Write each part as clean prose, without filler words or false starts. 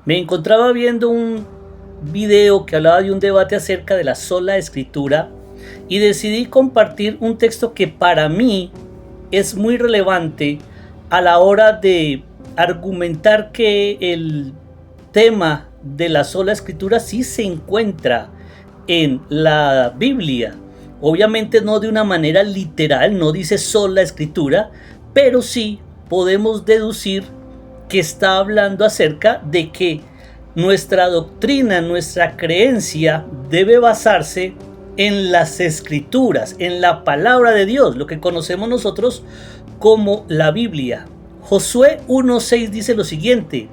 Me encontraba viendo un video que hablaba de un debate acerca de la sola escritura y decidí compartir un texto que para mí es muy relevante a la hora de argumentar que el tema de la sola escritura sí se encuentra en la Biblia. Obviamente no de una manera literal, no dice sola escritura, pero sí podemos deducir que está hablando acerca de que nuestra doctrina, nuestra creencia debe basarse en las escrituras, en la palabra de Dios, lo que conocemos nosotros como la Biblia. Josué 1:6 dice lo siguiente: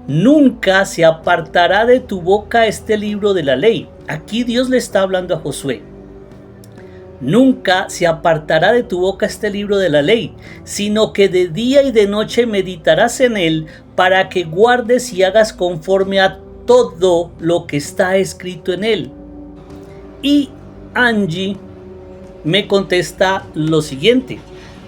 nunca se apartará de tu boca este libro de la ley. Aquí Dios le está hablando a Josué. Nunca se apartará de tu boca este libro de la ley, sino que de día y de noche meditarás en él, para que guardes y hagas conforme a todo lo que está escrito en él. Y Angie me contesta lo siguiente: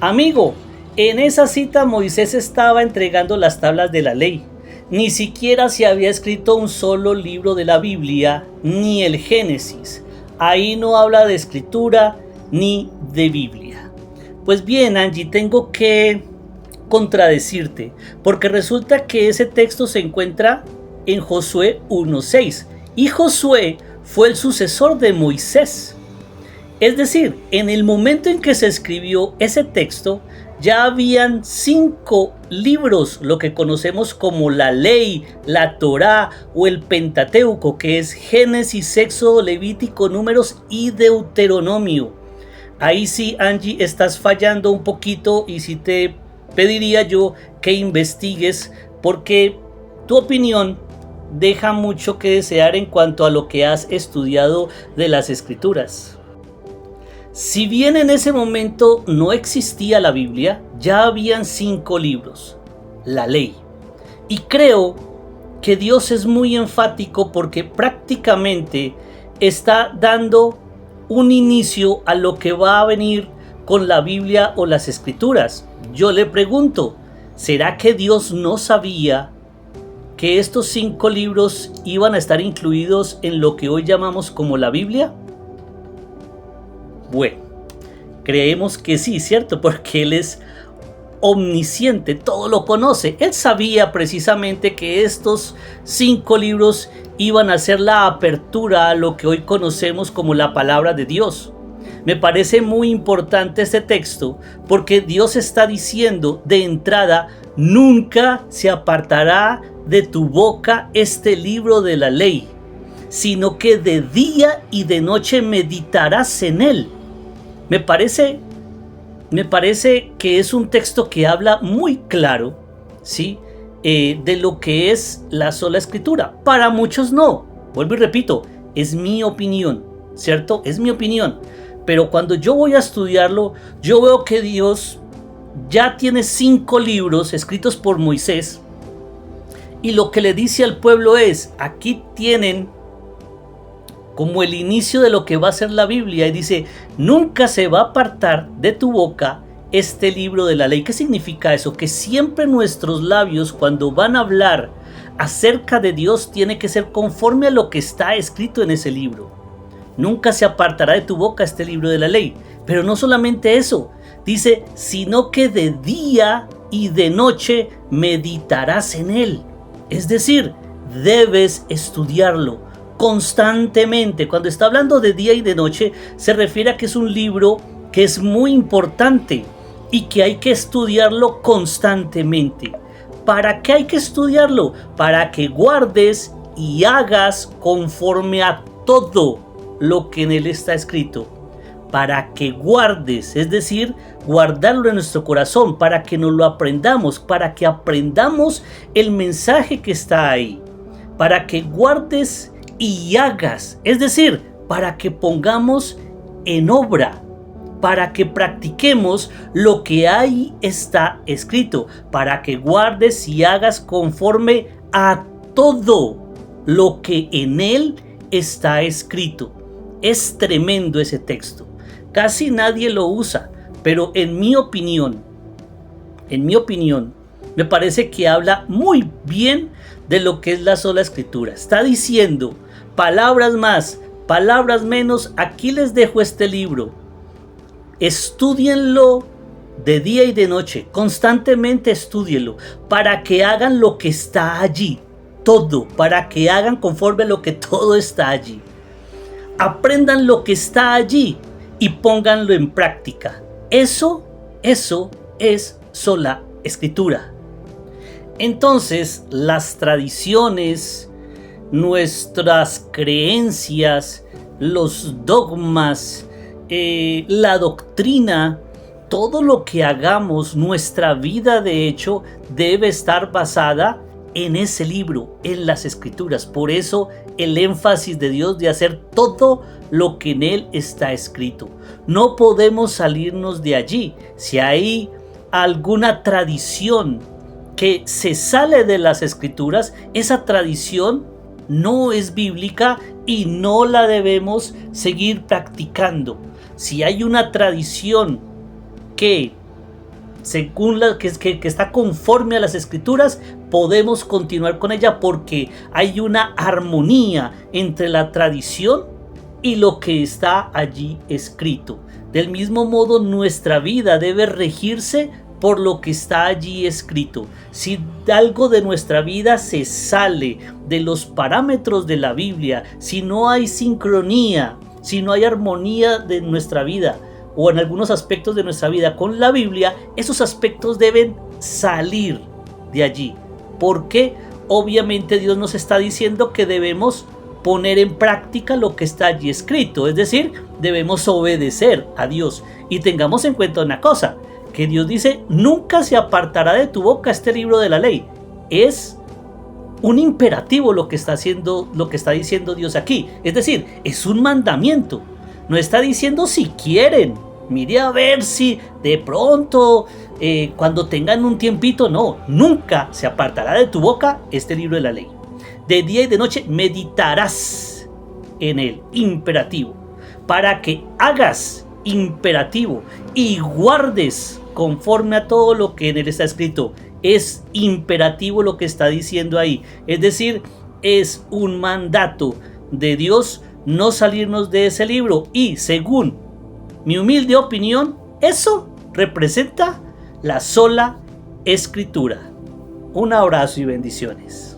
amigo, en esa cita Moisés estaba entregando las tablas de la ley. Ni siquiera se había escrito un solo libro de la Biblia, ni el Génesis. Ahí no habla de escritura ni de Biblia. Pues bien, Angie, tengo que contradecirte, porque resulta que ese texto se encuentra en Josué 1:6, y Josué fue el sucesor de Moisés. Es decir, en el momento en que se escribió ese texto, ya habían 5 libros, lo que conocemos como la ley, la Torá o el Pentateuco, que es Génesis, Éxodo, Levítico, Números y Deuteronomio. Ahí sí, Angie, estás fallando un poquito, y sí te pediría yo que investigues, porque tu opinión deja mucho que desear en cuanto a lo que has estudiado de las escrituras. Si bien en ese momento no existía la Biblia, ya habían 5 libros, la ley. Y creo que Dios es muy enfático porque prácticamente está dando un inicio a lo que va a venir con la Biblia o las escrituras. Yo le pregunto, ¿será que Dios no sabía que estos 5 libros iban a estar incluidos en lo que hoy llamamos como la Biblia? Bueno, creemos que sí, ¿cierto? Porque Él es omnisciente, todo lo conoce. Él sabía precisamente que estos 5 libros iban a ser la apertura a lo que hoy conocemos como la palabra de Dios. Me parece muy importante este texto porque Dios está diciendo de entrada: nunca se apartará de tu boca este libro de la ley, sino que de día y de noche meditarás en él. Me parece que es un texto que habla muy claro, ¿sí? De lo que es la sola escritura. Para muchos no. Vuelvo y repito, es mi opinión, ¿cierto? Es mi opinión. Pero cuando yo voy a estudiarlo, yo veo que Dios ya tiene 5 libros escritos por Moisés. Y lo que le dice al pueblo es: aquí tienen como el inicio de lo que va a ser la Biblia, y dice: nunca se va a apartar de tu boca este libro de la ley. ¿Qué significa eso? Que siempre nuestros labios, cuando van a hablar acerca de Dios, tiene que ser conforme a lo que está escrito en ese libro. Nunca se apartará de tu boca este libro de la ley. Pero no solamente eso, dice: sino que de día y de noche meditarás en él. Es decir, debes estudiarlo constantemente. Cuando está hablando de día y de noche, se refiere a que es un libro que es muy importante y que hay que estudiarlo constantemente. ¿Para qué hay que estudiarlo? Para que guardes y hagas conforme a todo lo que en él está escrito. Para que guardes, es decir, guardarlo en nuestro corazón, para que nos lo aprendamos, para que aprendamos el mensaje que está ahí. Para que guardes y hagas, es decir, para que pongamos en obra, para que practiquemos lo que ahí está escrito, para que guardes y hagas conforme a todo lo que en él está escrito. Es tremendo ese texto. Casi nadie lo usa, pero en mi opinión, me parece que habla muy bien de lo que es la sola escritura. Está diciendo, palabras más, palabras menos, aquí les dejo este libro. Estúdienlo de día y de noche, constantemente estúdienlo, para que hagan lo que está allí, todo, para que hagan conforme a lo que todo está allí. Aprendan lo que está allí y pónganlo en práctica. Eso es sola escritura. Entonces, las tradiciones, nuestras creencias, los dogmas, la doctrina, todo lo que hagamos, nuestra vida de hecho debe estar basada en ese libro, en las escrituras. Por eso el énfasis de Dios de hacer todo lo que en él está escrito. No podemos salirnos de allí. Si hay alguna tradición que se sale de las escrituras, esa tradición no es bíblica y no la debemos seguir practicando. Si hay una tradición que según que está conforme a las escrituras, podemos continuar con ella porque hay una armonía entre la tradición y lo que está allí escrito. Del mismo modo, nuestra vida debe regirse por lo que está allí escrito. Si algo de nuestra vida se sale de los parámetros de la Biblia, si no hay sincronía, si no hay armonía de nuestra vida o en algunos aspectos de nuestra vida con la Biblia, esos aspectos deben salir de allí. Porque obviamente Dios nos está diciendo que debemos poner en práctica lo que está allí escrito, es decir, debemos obedecer a Dios. Y tengamos en cuenta una cosa, que Dios dice, nunca se apartará de tu boca este libro de la ley. Es un imperativo lo que está diciendo Dios aquí. Es decir, es un mandamiento. No está diciendo si quieren. Mire a ver si de pronto, cuando tengan un tiempito, no. Nunca se apartará de tu boca este libro de la ley. De día y de noche meditarás en él. Imperativo. Para que hagas, imperativo, y guardes conforme a todo lo que en él está escrito. Es imperativo lo que está diciendo ahí. Es decir, es un mandato de Dios no salirnos de ese libro. Y según mi humilde opinión, eso representa la sola escritura. Un abrazo y bendiciones.